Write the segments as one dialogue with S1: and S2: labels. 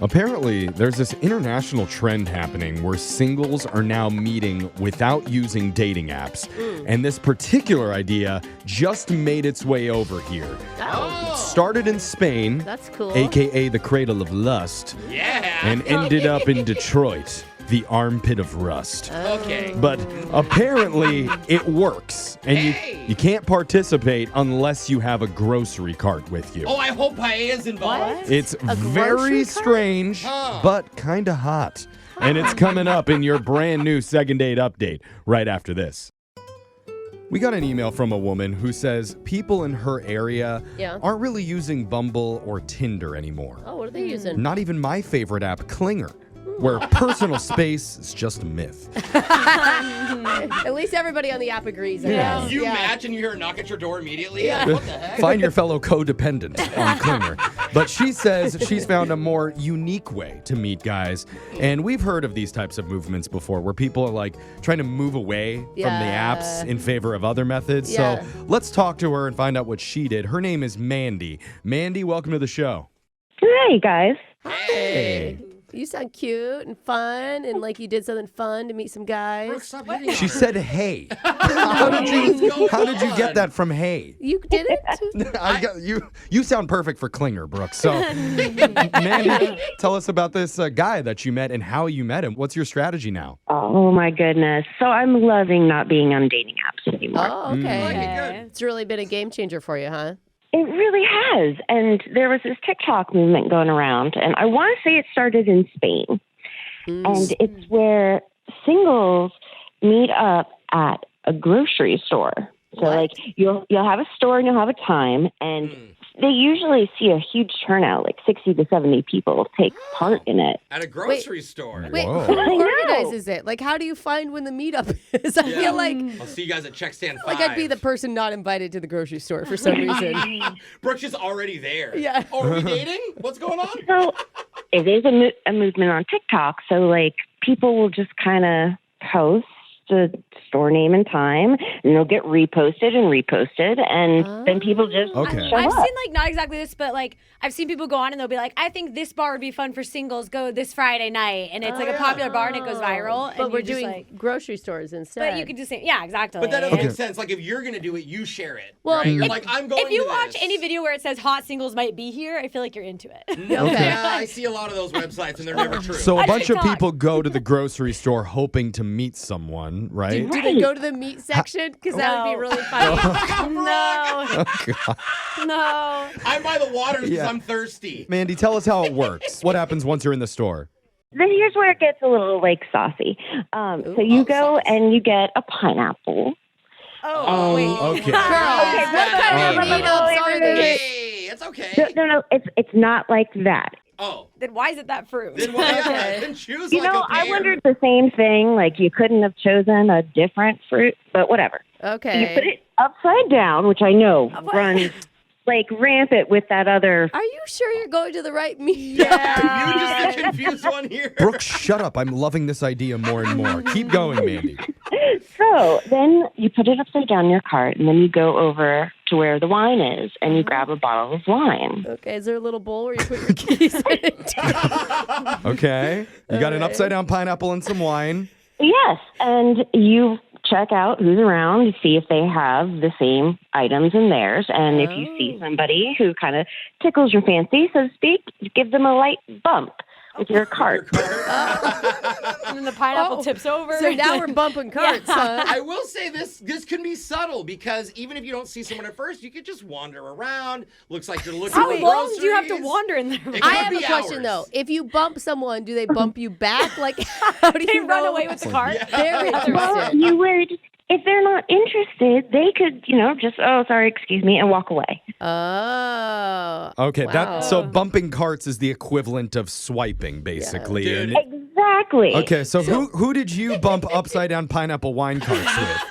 S1: Apparently, there's this international trend happening where singles are now meeting without using dating apps. And this particular idea just made its way over here. It started in Spain.
S2: That's cool.
S1: AKA the cradle of lust.
S3: Yeah.
S1: And ended up in Detroit, the armpit of rust.
S3: Okay.
S1: But apparently it works. And you can't participate unless you have a grocery cart with you.
S3: Oh, I hope paella's involved.
S2: What?
S1: It's
S2: A
S1: very
S2: grocery cart?
S1: strange, but kind of hot. And it's coming up in your brand new second date update right after this. We got an email from a woman who says people in her area aren't really using Bumble or Tinder anymore.
S2: Oh, what are they using?
S1: Not even my favorite app, Klinger, where personal space is just a myth.
S2: At least everybody on the app agrees. I guess.
S3: You match and you hear a knock at your door immediately?
S2: Yeah.
S3: What the heck?
S1: Find your fellow codependent on Klinger. But she says she's found a more unique way to meet guys. And we've heard of these types of movements before where people are like trying to move away from the apps in favor of other methods.
S2: Yeah.
S1: So let's talk to her and find out what she did. Her name is Mandy. Mandy, welcome to the show.
S4: Hey, guys.
S2: Hey. You sound cute and fun and like you did something fun to meet some guys.
S3: Brooke, stop hitting on
S1: She
S3: her.
S1: said, hey. How did you get that from hey?
S2: You did it?
S1: You sound perfect for Klinger, Brooke. So, Mandy, tell us about this guy that you met and how you met him. What's your strategy now?
S4: Oh, my goodness. So I'm loving not being on dating apps anymore.
S2: Oh, okay.
S3: Okay, good.
S2: It's really been a game changer for you, huh?
S4: It really has. And there was this TikTok movement going around, and I want to say it started in Spain. And it's where singles meet up at a grocery store. So, like, you'll have a store and you'll have a time, and they usually see a huge turnout, like 60 to 70 people take part in it.
S3: At a grocery store.
S2: Wait,
S1: Whoa.
S2: who
S4: I know.
S2: organizes it? Like, how do you find when the meetup is? I feel like
S3: I'll see you guys at check stand 5.
S2: I'd be the person not invited to the grocery store for some reason.
S3: Brooke's just already there.
S2: Yeah.
S3: Oh, are we dating? What's going on?
S4: So it is a movement on TikTok. So, like, people will just kind of post the store name and time, and they'll get reposted, and then people just
S1: Okay.
S4: show
S5: I've
S4: up.
S5: seen, like, not exactly this, but, like, I've seen people go on and they'll be like, I think this bar would be fun for singles. Go this Friday night. And it's, like, a popular bar and it goes viral.
S2: But
S5: and
S2: we're
S5: you just,
S2: doing
S5: like,
S2: grocery stores instead.
S5: but you could just say, yeah, exactly.
S3: But that doesn't make sense. Like, if you're going to do it, you share it.
S2: Well,
S3: right? You're
S2: if-
S3: like, I'm going
S5: If you
S3: to
S5: watch
S3: this.
S5: any video where it says hot singles might be here, I feel like you're into it.
S2: Okay.
S3: Yeah, I see a lot of those websites, and they're never true.
S1: So a
S5: On
S1: bunch of
S5: TikTok.
S1: people go to the grocery store hoping to meet someone, right?
S2: Do they go to the meat section? Because that would be
S5: No.
S2: really funny.
S5: no. No.
S3: I'm by the waters because
S1: Yeah.
S3: I'm thirsty.
S1: Mandy, tell us how it works. What happens once you're in the store?
S4: Then here's where it gets a little, like, saucy. So you go and you get a pineapple.
S5: Oh, wait.
S1: Okay.
S2: Girl, what kind of
S1: Oh,
S2: meetups are these?
S3: Hey, it's okay.
S4: No, it's not like that.
S3: Oh,
S5: Then why is it that fruit?
S3: then why
S2: Okay.
S3: then choose
S4: You
S3: like
S4: know,
S3: a pear.
S4: I wondered the same thing. Like, you couldn't have chosen a different fruit, but whatever.
S2: Okay.
S4: You put it upside down, which I know runs like rampant with that other.
S2: Are you sure you're going to the right meat?
S3: You just the confused one here.
S1: Brooke, shut up. I'm loving this idea more and more. Keep going, Mandy.
S4: So then you put it upside down in your cart, and then you go over to where the wine is, and you grab a bottle of wine.
S2: Okay, is there a little bowl where you put your keys in?
S1: Okay. You got an upside down pineapple and some wine.
S4: Yes, and you check out who's around, see if they have the same items in theirs, and if you see somebody who kind of tickles your fancy, so to speak, you give them a light bump with your cart.
S5: And then the pineapple tips over.
S2: So now we're bumping carts, huh?
S3: I will say this can be subtle because even if you don't see someone at first, you could just wander around. Looks like you're looking
S5: How
S3: for
S5: long do you have to
S3: groceries.
S5: wander in there?
S3: It
S2: I
S3: could
S2: have a
S3: be
S2: question,
S3: hours.
S2: though. If you bump someone, do they bump you back? Like, how do
S5: They
S2: you
S5: run
S2: know?
S5: away with the cart?
S2: Very
S4: Well,
S2: interesting.
S4: you would, if they're not interested, they could, just, oh, sorry, excuse me, and walk away.
S2: Oh.
S1: Okay,
S2: Wow.
S1: so bumping carts is the equivalent of swiping, basically.
S3: Dude.
S1: And
S4: Exactly.
S1: okay, so who did you bump upside down pineapple wine carts with?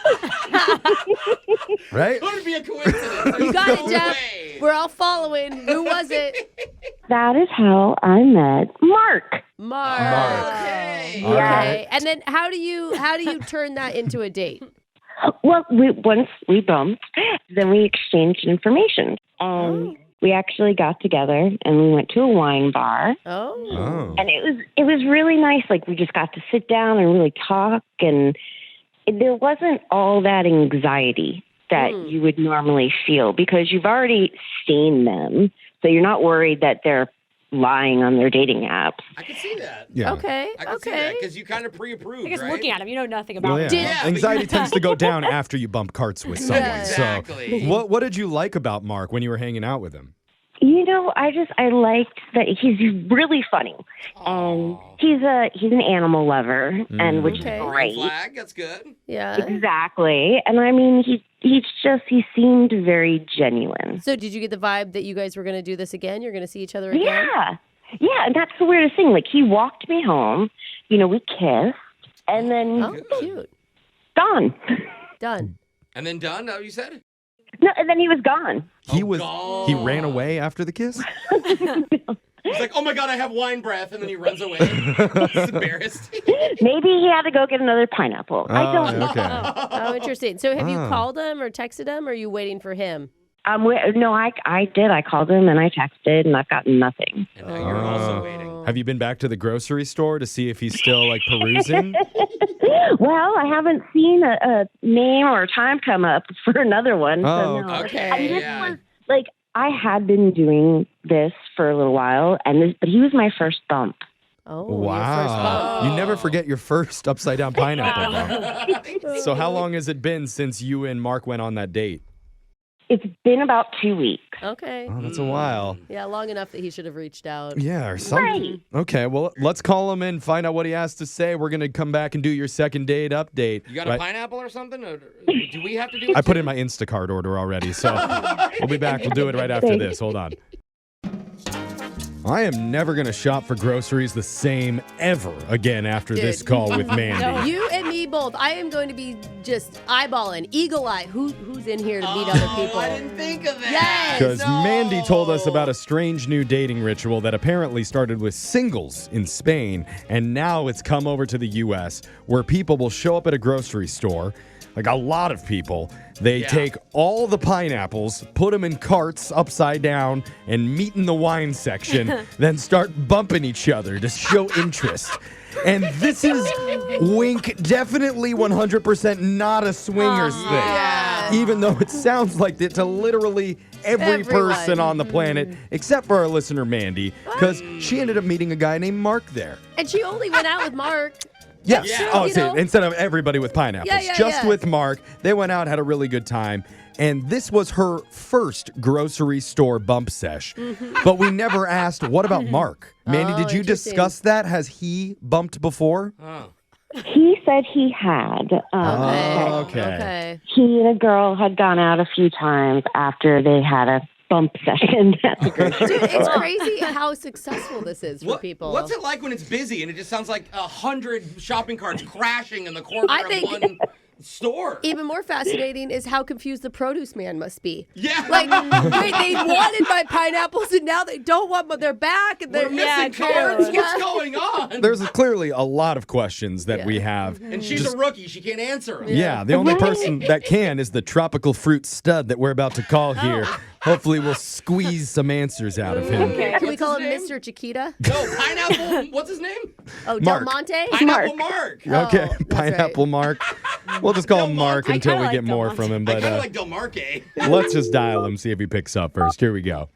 S1: Right?
S3: Could be a coincidence.
S2: You got
S3: There's
S2: it,
S3: no
S2: Jeff.
S3: way.
S2: We're all following. Who was it?
S4: That is how I met Mark.
S2: Mark.
S3: Okay.
S2: Okay. And then how do you turn that into a date?
S4: Well, once we bumped, then we exchanged information. And we actually got together and we went to a wine bar.
S2: Oh.
S4: And it was really nice. Like, we just got to sit down and really talk, and there wasn't all that anxiety that you would normally feel because you've already seen them. So you're not worried that they're lying on their dating apps.
S3: I can see that.
S1: Yeah.
S2: Okay.
S3: I can see that because you kind of pre-approved,
S5: I guess
S3: right?
S5: looking at him, you know nothing about
S1: Well,
S5: him.
S1: yeah.
S3: Yeah,
S1: Anxiety tends to go down after you bump carts with someone.
S3: Exactly.
S1: So, what did you like about Mark when you were hanging out with him?
S4: You know, I liked that he's really funny, and he's an animal lover, and which
S2: Okay.
S4: is
S3: Green
S4: great.
S3: flag, that's good.
S2: Yeah.
S4: Exactly, and I mean, he seemed very genuine.
S2: So did you get the vibe that you guys were going to do this again? You're going to see each other again?
S4: Yeah, and that's the weirdest thing. Like, he walked me home, you know, we kissed, and then
S2: Oh, cute.
S4: gone.
S2: Done.
S3: And then done, you said?
S4: No, and then he was gone.
S1: He
S3: gone.
S1: he ran away after the kiss?
S3: He's like, oh my God, I have wine breath. And then he runs away. He's embarrassed.
S4: Maybe he had to go get another pineapple. I don't know.
S1: Okay.
S2: Oh, interesting. So have you
S1: Oh.
S2: called him or texted him, or are you waiting for him?
S4: No, I did. I called him and I texted, and I've gotten nothing.
S3: And now you're also waiting.
S1: Have you been back to the grocery store to see if he's still like perusing?
S4: Well, I haven't seen a name or a time come up for another one.
S1: Oh,
S4: so no.
S3: Okay,
S4: I mean, this
S3: yeah.
S4: was like, I had been doing this for a little while, but he was my first bump.
S2: Oh, your first
S1: Wow.
S2: bump.
S1: You never forget your first upside down pineapple, though. So how long has it been since you and Mark went on that date?
S4: It's been about 2 weeks.
S2: Okay.
S1: Oh, that's a while.
S2: Yeah, long enough that he should have reached out.
S1: Yeah, or something. Okay, well, let's call him in, find out what he has to say. We're going to come back and do your second date update.
S3: You got
S1: right?
S3: a pineapple or something? Or do we have to do it?
S1: I put
S3: too?
S1: in my Instacart order already, so we'll be back. We'll do it right after this. Hold on. I am never going to shop for groceries the same ever again after this
S2: Dude.
S1: call with Mandy.
S2: You and me both. I am going to be just eyeballing, eagle eye. Who's in here to meet other people?
S3: I didn't think of that.
S2: Yes.
S1: Because
S3: No.
S1: Mandy told us about a strange new dating ritual that apparently started with singles in Spain, and now it's come over to the U.S., where people will show up at a grocery store, like a lot of people. They take all the pineapples, put them in carts upside down, and meet in the wine section, then start bumping each other to show interest. And this is, wink, definitely 100% not a swingers thing. Even though it sounds like it to literally every person on the planet, except for our listener, Mandy, because she ended up meeting a guy named Mark there.
S2: And she only went out with Mark.
S1: Yes.
S3: Yeah.
S1: Oh,
S2: You
S1: see,
S2: know?
S1: instead of everybody with pineapples.
S2: Yeah,
S1: just
S2: yeah.
S1: with Mark. They went out, had a really good time. And this was her first grocery store bump sesh. But we never asked, what about Mark? Mandy,
S2: Oh,
S1: did you
S2: interesting.
S1: discuss that? Has he bumped before?
S3: Oh.
S4: He said he had.
S1: Okay.
S4: He and a girl had gone out a few times after they had a bump session at the grocery
S2: Dude, it's
S4: store.
S2: crazy how successful this is for people.
S3: What's it like when it's busy and it just sounds like 100 shopping carts crashing in the corner
S2: I
S3: of
S2: think-
S3: one store?
S2: Even more fascinating is how confused the produce man must be.
S3: Yeah.
S2: Like, wait, they wanted my pineapples and now they don't want them. They're back and they're
S3: We're missing
S2: true.
S3: cards.
S2: Yeah.
S3: What's going on?
S1: There's clearly a lot of questions that we have.
S3: And she's a rookie. She can't answer them.
S1: Yeah, the only person that can is the tropical fruit stud that we're about to call here. Hopefully we'll squeeze some answers out of him.
S2: Can we call him
S3: What's his
S2: Mr. Chiquita?
S3: No, pineapple. What's his name?
S2: Oh,
S1: Mark.
S2: Del Monte?
S3: Pineapple Mark.
S1: Okay,
S2: that's
S1: Pineapple Mark. We'll just call him Mark
S5: I
S1: until
S5: kinda
S1: we get
S5: like
S1: more
S5: Del
S1: from him.
S3: I
S1: But
S3: kind of like Del Marque.
S1: let's just dial him, see if he picks up first. Here we go.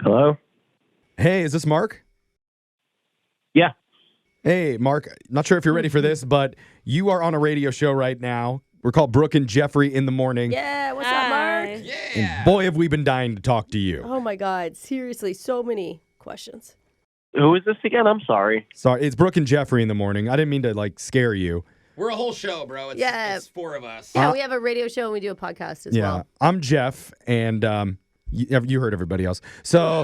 S6: Hello?
S1: Hey, is this Mark?
S6: Yeah.
S1: Hey, Mark, not sure if you're ready for this, but you are on a radio show right now. We're called Brooke and Jeffrey in the morning.
S2: Yeah, what's up, Mark?
S1: And
S3: Yeah.
S1: boy, have we been dying to talk to you.
S2: Oh my God, seriously, so many questions.
S6: Who is this again? I'm sorry.
S1: Sorry, it's Brooke and Jeffrey in the morning. I didn't mean to scare you.
S3: We're a whole show, bro. It's 4 of us.
S2: Yeah, we have a radio show and we do a podcast as
S1: Yeah,
S2: well.
S1: I'm Jeff, and you heard everybody else. So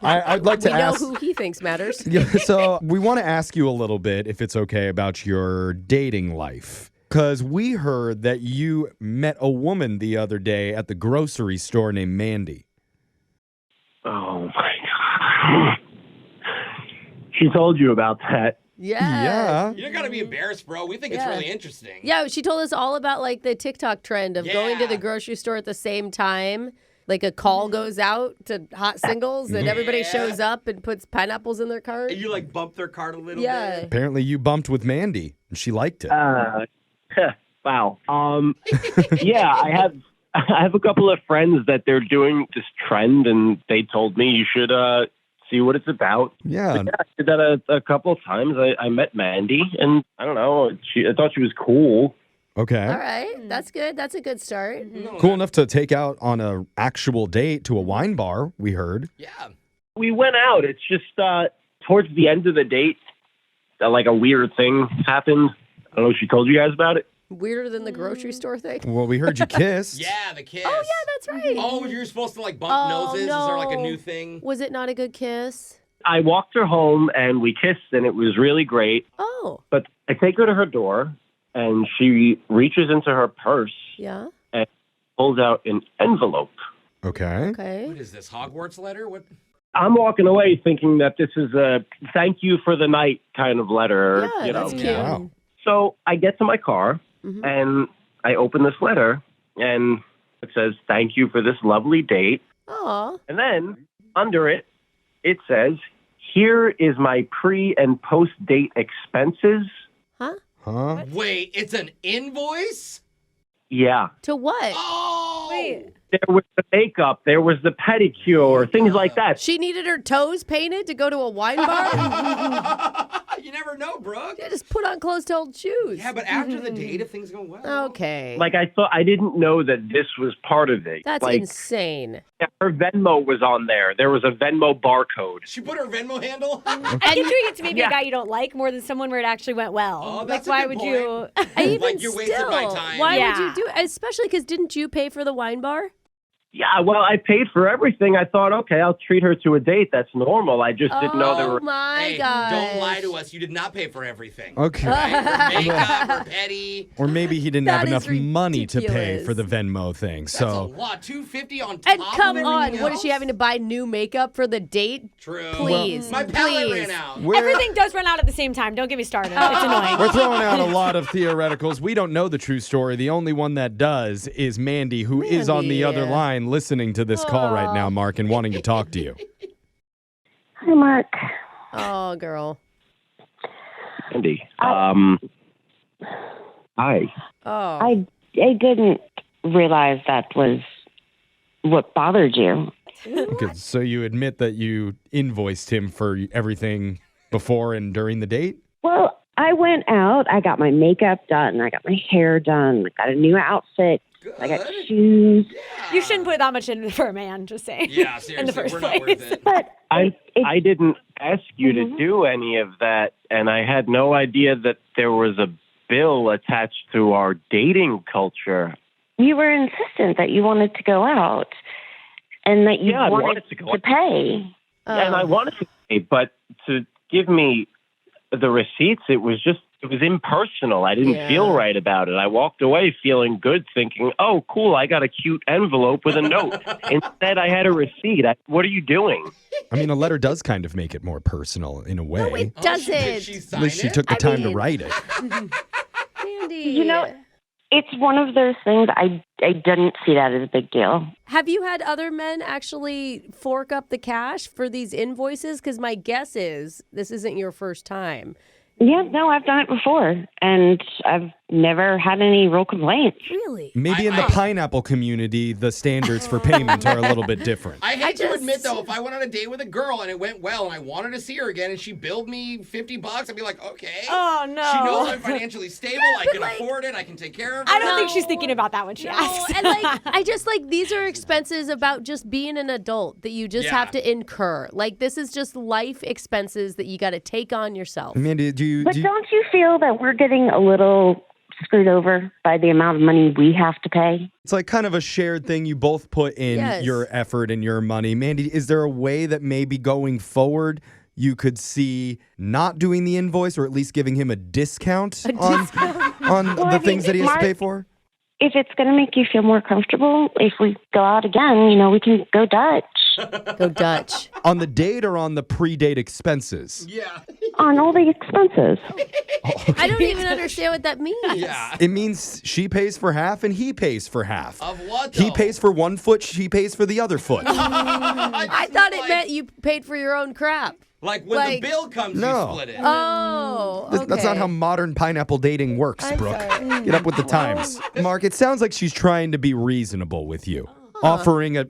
S1: I'd like to
S2: We know
S1: ask.
S2: who he thinks matters.
S1: Yeah, so we want to ask you a little bit, if it's okay, about your dating life. Because we heard that you met a woman the other day at the grocery store named Mandy.
S6: Oh, my God. She told you about that.
S2: Yeah.
S3: You don't gotta be embarrassed, bro. We think it's
S2: Yeah.
S3: really interesting.
S2: Yeah, she told us all about like the TikTok trend of going to
S3: Yeah.
S2: the grocery store at the same time. Like a call goes out to hot singles and everybody
S3: Yeah.
S2: shows up and puts pineapples in their cart.
S3: And you like bump their cart a little
S2: Yeah.
S3: bit.
S1: Apparently you bumped with Mandy and she liked it.
S6: Wow. Yeah, I have a couple of friends that they're doing this trend, and they told me you should see what it's about.
S1: Yeah.
S6: But yeah, I did that a couple of times. I met Mandy, and I don't know. I thought she was cool.
S1: Okay.
S2: All right. That's good. That's a good start.
S1: Cool enough to take out on a actual date to a wine bar, we heard.
S3: Yeah.
S6: We went out. It's just towards the end of the date, like a weird thing happened. I don't know if she told you guys about it.
S2: Weirder than the grocery store thing.
S1: Well, we heard you kissed.
S3: Yeah, the kiss.
S2: Oh, yeah, that's right.
S3: Oh, you're supposed to like bump
S2: Oh,
S3: noses? Is there like a
S2: no.
S3: new thing?
S2: Was it not a good kiss?
S6: I walked her home, and we kissed, and it was really great.
S2: Oh,
S6: But I take her to her door, and she reaches into her purse
S2: yeah.
S6: and pulls out an envelope.
S1: Okay.
S2: Okay.
S3: What is this, Hogwarts letter? What?
S6: I'm walking away thinking that this is a thank you for the night kind of letter.
S2: Yeah,
S6: you know.
S2: that's cute.
S1: Wow.
S6: So I get to my car,
S2: Mhm.
S6: and I open this letter, and it says, thank you for this lovely date.
S2: Aw.
S6: And then under it, it says, here is my pre- and post-date expenses.
S2: Huh?
S1: Huh?
S3: Wait, it's an invoice?
S6: Yeah.
S2: To what?
S3: Oh!
S5: Wait.
S6: There was the makeup, there was the pedicure, things like that.
S2: She needed her toes painted to go to a wine bar?
S3: You never know, Brooke.
S2: Yeah, just put on closed-toed shoes.
S3: Yeah, but after the date, if things go well.
S2: Okay.
S6: Like I didn't know that this was part of it.
S2: That's
S6: like
S2: insane.
S6: her Venmo was on there. There was a Venmo barcode.
S3: She put her Venmo handle?
S5: I think doing it to maybe a guy you don't like more than someone where it actually went well.
S3: Oh,
S5: like,
S3: that's a
S5: why
S3: good
S5: would you?
S2: Even
S3: Like, you wasted
S2: still,
S3: my time.
S2: why would
S5: Yeah.
S2: you do it? Especially because didn't you pay for the wine bar?
S6: Yeah, well, I paid for everything. I thought, okay, I'll treat her to a date. That's normal. I just didn't know there
S2: Oh
S6: were.
S2: my
S3: Hey,
S2: gosh.
S3: don't lie to us. You did not pay for everything.
S1: Okay.
S3: Right? Her makeup, her petty.
S1: Or maybe he didn't
S2: That
S1: have
S2: is
S1: enough money to pay
S2: ridiculous.
S1: for the Venmo thing.
S3: That's a
S1: So
S3: lot. $250 on top
S2: And
S3: of
S2: come on,
S3: everything
S2: what is she
S3: else?
S2: having to buy new makeup for the date?
S3: True.
S2: Please,
S3: My palette
S2: please.
S3: ran out.
S5: Everything does run out at the same time. Don't get me started. It's annoying.
S1: we're throwing out a lot of theoreticals. We don't know the true story. The only one that does is Mandy, who is on the other
S2: Mandy.
S1: line listening to this call right now, Mark, and wanting to talk to you.
S4: Hi, Mark.
S2: Oh, girl.
S6: Andy. Hi.
S2: Oh.
S4: I didn't realize that was what bothered you.
S1: Okay, so you admit that you invoiced him for everything before and during the date?
S4: Well, I went out. I got my makeup done. I got my hair done. I got a new outfit.
S3: Good.
S4: I got shoes.
S5: You shouldn't put that much in for a man. Just saying.
S3: Yeah, seriously,
S5: in the first
S3: we're
S5: place.
S3: not worth it.
S4: But
S6: I didn't ask you to do any of that, and I had no idea that there was a bill attached to our dating culture.
S4: you were insistent that you wanted to go out and that you
S6: Yeah, I
S4: wanted
S6: wanted to go out.
S4: pay.
S6: And I wanted to pay, but to give me the receipts, it was impersonal. I didn't
S2: Yeah.
S6: feel right about it. I walked away feeling good, thinking, oh, cool, I got a cute envelope with a note. Instead, I had a receipt. What are you doing?
S1: I mean, a letter does kind of make it more personal in a way.
S2: No, it
S3: Oh,
S2: doesn't.
S3: Did she
S1: At
S3: sign
S1: least she
S3: it?
S1: took the
S2: I
S1: time to
S2: mean-
S1: write it.
S2: Mandy.
S4: You know, it's one of those things I didn't see that as a big deal.
S2: Have you had other men actually fork up the cash for these invoices? Because my guess is this isn't your first time.
S4: Yeah, no, I've done it before, and I've never had any real complaints.
S2: Really?
S1: Maybe in the pineapple community, the standards for payment are a little bit different.
S3: I hate to
S2: just-
S3: admit though, if I went on a date with a girl and it went well and I wanted to see her again and she billed me $50, I'd be like, okay.
S5: Oh no.
S3: She knows I'm financially stable. I
S2: but,
S3: can
S2: like-
S3: afford it. I can take care of her.
S5: I don't think
S2: No.
S5: she's thinking about that when she
S2: No,
S5: asks.
S2: and I just these are expenses about just being an adult that you just
S3: Yeah.
S2: have to incur. Like this is just life expenses that you got to take on yourself.
S1: Mandy, do you
S4: But don't you feel that we're getting a little screwed over by the amount of money we have to pay?
S1: it's like kind of a shared thing. You both put in
S2: Yes.
S1: your effort and your money. Mandy, is there a way that maybe going forward you could see not doing the invoice or at least giving him a discount on
S4: Well,
S1: the
S4: I mean,
S1: things that he has to
S4: Mark-
S1: pay for?
S4: If it's going to make you feel more comfortable, if we go out again, we can go Dutch.
S2: Go Dutch.
S1: On the date or on the pre-date expenses?
S3: Yeah.
S4: On all the expenses.
S2: I don't even understand what that means.
S3: Yeah.
S1: It means she pays for half and he pays for half.
S3: Of what,
S1: He
S3: though?
S1: pays for one foot, she pays for the other foot.
S2: I thought it meant you paid for your own crap.
S3: Like when the bill comes,
S1: No.
S3: you split it.
S2: Oh, okay.
S1: That's not how modern pineapple dating works,
S2: I'm
S1: Brooke.
S2: sorry.
S1: Get up with the times. Mark, it sounds like she's trying to be reasonable with you, offering a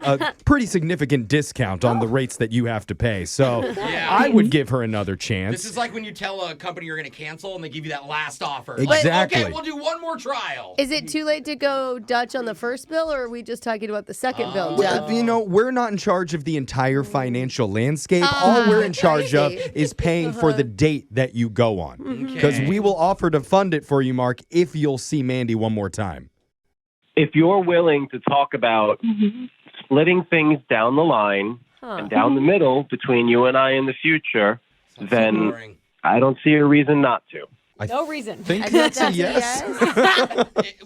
S1: pretty significant discount on the rates that you have to pay. So
S3: Yeah.
S1: I would give her another chance.
S3: This is like when you tell a company you're going to cancel and they give you that last offer.
S1: Exactly.
S3: Like, okay, we'll do one more trial.
S2: Is it too late to go Dutch on the first bill, or are we just talking about the second bill,
S1: Well,
S2: Jeff?
S1: you know, we're not in charge of the entire financial landscape. All we're in charge of
S2: crazy.
S1: is paying for the date that you go on. Because
S3: Okay.
S1: we will offer to fund it for you, Mark, if you'll see Mandy one more time.
S6: If you're willing to talk about splitting things down the line and down the middle between you and I in the future,
S3: Sounds so
S6: then
S3: boring.
S6: I don't see a reason not to.
S5: No reason.
S1: Think
S2: I think
S1: that's a yes.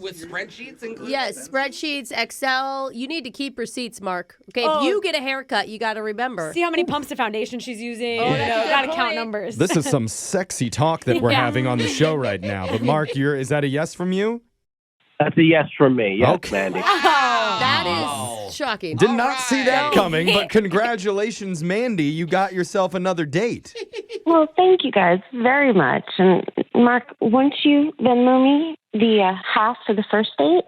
S3: With spreadsheets included?
S2: Yes, spreadsheets, Excel. You need to keep receipts, Mark. Okay,
S5: Oh.
S2: if you get a haircut, you got to remember.
S5: See how many pumps of foundation she's using.
S2: Oh, that's a good
S5: Gotta count
S2: point.
S5: numbers.
S1: This is some sexy talk that we're
S5: Yeah.
S1: having on the show right now. But Mark, is that a yes from you?
S6: That's a yes from me. Yes,
S1: Okay.
S6: Mandy.
S2: That
S3: Wow.
S2: is shocking.
S1: Did not see that
S3: right.
S1: coming, but congratulations, Mandy. You got yourself another date.
S4: Well, thank you guys very much. And Mark, once you Venmo me the half for the first date,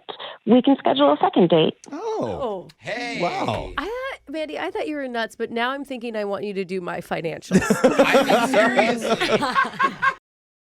S4: we can schedule a second date.
S1: Oh.
S5: Oh.
S3: Hey.
S1: Wow.
S2: Mandy, I thought you were nuts, but now I'm thinking I want you to do my financials.
S3: I mean, seriously.